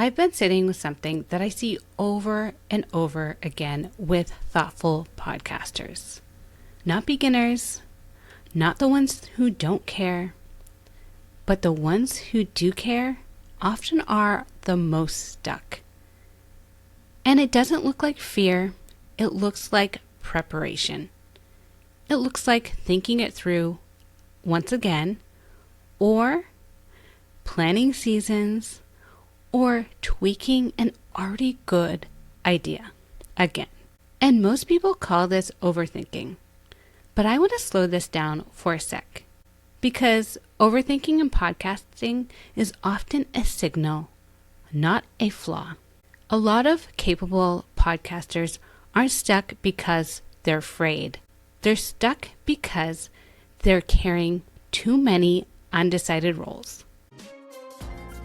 I've been sitting with something that I see over and over again with thoughtful podcasters. Not beginners, not the ones who don't care, but the ones who do care often are the most stuck. And it doesn't look like fear, it looks like preparation. It looks like thinking it through once again, or planning seasons, or tweaking an already good idea again. And most people call this overthinking. But I want to slow this down for a sec, because overthinking in podcasting is often a signal, not a flaw. A lot of capable podcasters aren't stuck because they're afraid. They're stuck because they're carrying too many undecided roles.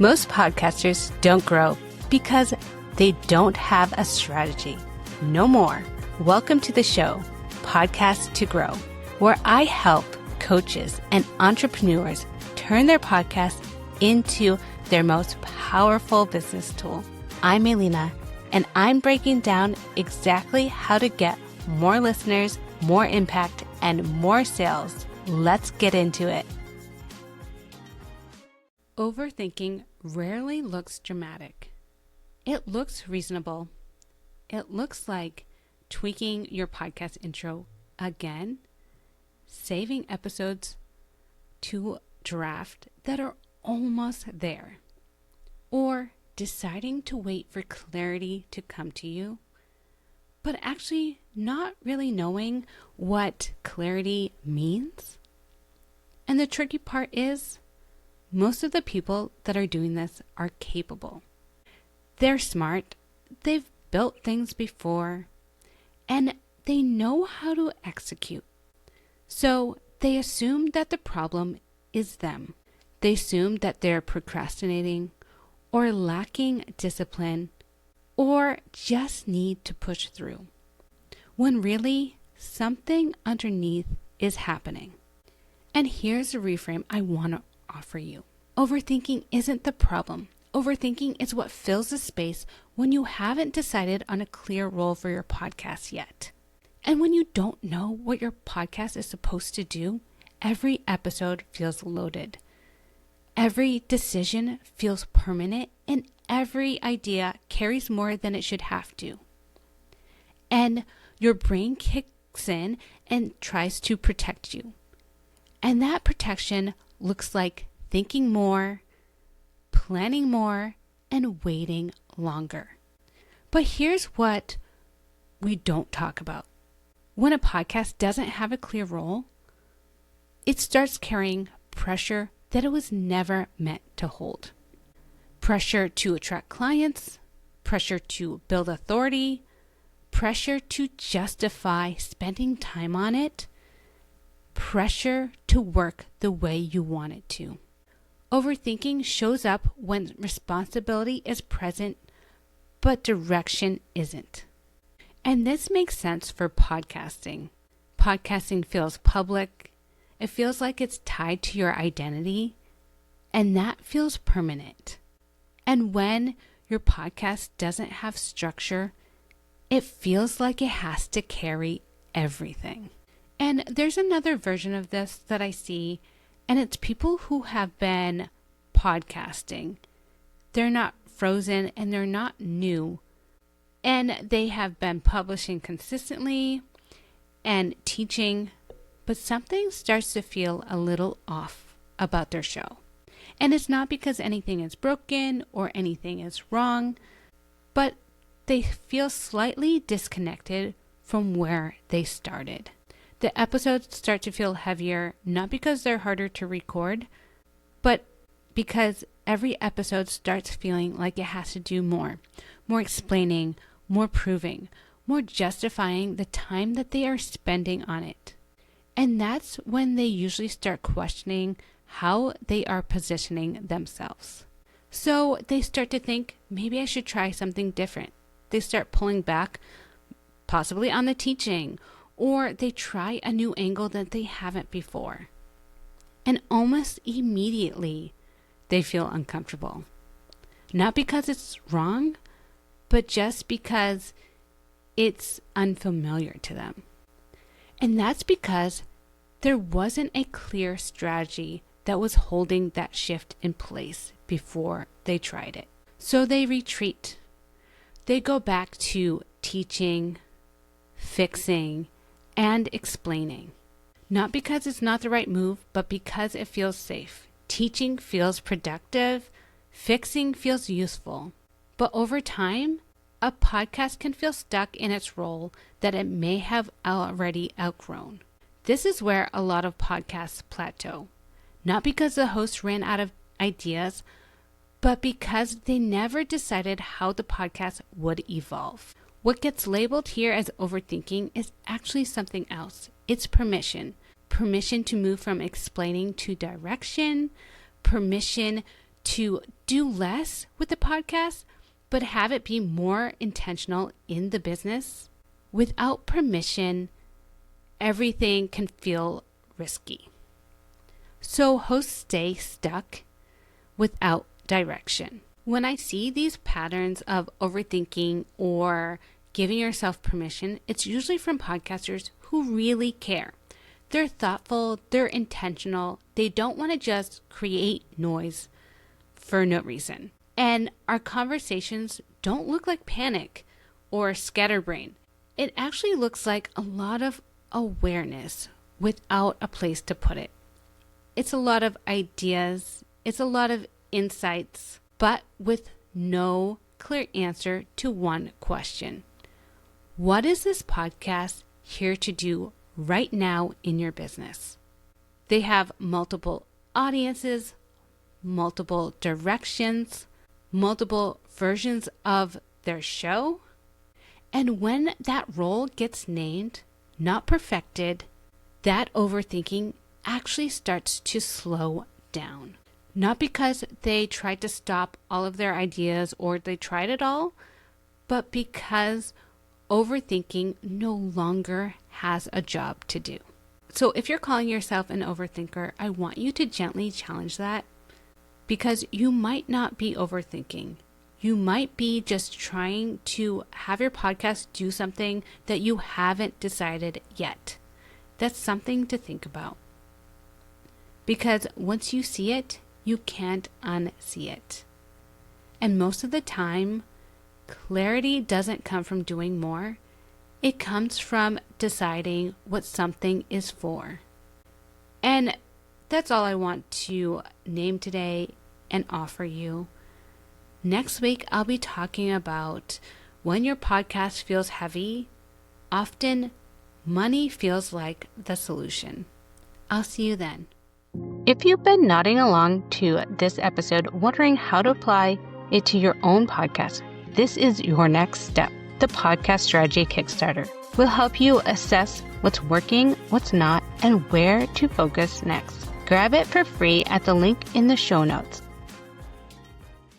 Most podcasters don't grow because they don't have a strategy. No more. Welcome to the show, Podcast to Grow, where I help coaches and entrepreneurs turn their podcast into their most powerful business tool. I'm Elena, and I'm breaking down exactly how to get more listeners, more impact, and more sales. Let's get into it. Overthinking rarely looks dramatic. It looks reasonable. It looks like tweaking your podcast intro again, saving episodes to draft that are almost there, or deciding to wait for clarity to come to you, but actually not really knowing what clarity means. And the tricky part is, most of the people that are doing this are capable. They're smart, they've built things before, and they know how to execute. So they assume that the problem is them. They assume that they're procrastinating or lacking discipline or just need to push through, when really something underneath is happening. And here's a reframe I want to offer you. Overthinking isn't the problem. Overthinking is what fills the space when you haven't decided on a clear role for your podcast yet. And when you don't know what your podcast is supposed to do, every episode feels loaded. Every decision feels permanent, and every idea carries more than it should have to. And your brain kicks in and tries to protect you. And that protection looks like thinking more, planning more, and waiting longer. But here's what we don't talk about. When a podcast doesn't have a clear role, it starts carrying pressure that it was never meant to hold. Pressure to attract clients, pressure to build authority, pressure to justify spending time on it, pressure to work the way you want it to. Overthinking shows up when responsibility is present, but direction isn't. And this makes sense for podcasting. Podcasting feels public. It feels like it's tied to your identity, and that feels permanent. And when your podcast doesn't have structure, it feels like it has to carry everything. And there's another version of this that I see, and it's people who have been podcasting. They're not frozen and they're not new. And they have been publishing consistently and teaching, but something starts to feel a little off about their show. And it's not because anything is broken or anything is wrong, but they feel slightly disconnected from where they started. The episodes start to feel heavier, not because they're harder to record, but because every episode starts feeling like it has to do more explaining, more proving, more justifying the time that they are spending on it. And that's when they usually start questioning how they are positioning themselves. So they start to think, maybe I should try something different. They start pulling back, possibly on the teaching, or they try a new angle that they haven't before. And almost immediately, they feel uncomfortable. Not because it's wrong, but just because it's unfamiliar to them. And that's because there wasn't a clear strategy that was holding that shift in place before they tried it. So they retreat. They go back to teaching, fixing, and explaining. Not because it's not the right move, but because it feels safe. Teaching feels productive. Fixing feels useful. But over time, a podcast can feel stuck in its role that it may have already outgrown. This is where a lot of podcasts plateau. Not because the host ran out of ideas, but because they never decided how the podcast would evolve. What gets labeled here as overthinking is actually something else. It's permission. Permission to move from explaining to direction. Permission to do less with the podcast, but have it be more intentional in the business. Without permission, everything can feel risky. So hosts stay stuck without direction. When I see these patterns of overthinking or giving yourself permission, it's usually from podcasters who really care. They're thoughtful, they're intentional, they don't want to just create noise for no reason. And our conversations don't look like panic or scatterbrain. It actually looks like a lot of awareness without a place to put it. It's a lot of ideas, it's a lot of insights, but with no clear answer to one question. What is this podcast here to do right now in your business? They have multiple audiences, multiple directions, multiple versions of their show. And when that role gets named, not perfected, that overthinking actually starts to slow down. Not because they tried to stop all of their ideas or they tried it all, but because overthinking no longer has a job to do. So if you're calling yourself an overthinker, I want you to gently challenge that, because you might not be overthinking. You might be just trying to have your podcast do something that you haven't decided yet. That's something to think about. Because once you see it, you can't unsee it. And most of the time, clarity doesn't come from doing more. It comes from deciding what something is for. And that's all I want to name today and offer you. Next week, I'll be talking about when your podcast feels heavy, often money feels like the solution. I'll see you then. If you've been nodding along to this episode, wondering how to apply it to your own podcast, this is your next step. The Podcast Strategy Kickstarter will help you assess what's working, what's not, and where to focus next. Grab it for free at the link in the show notes.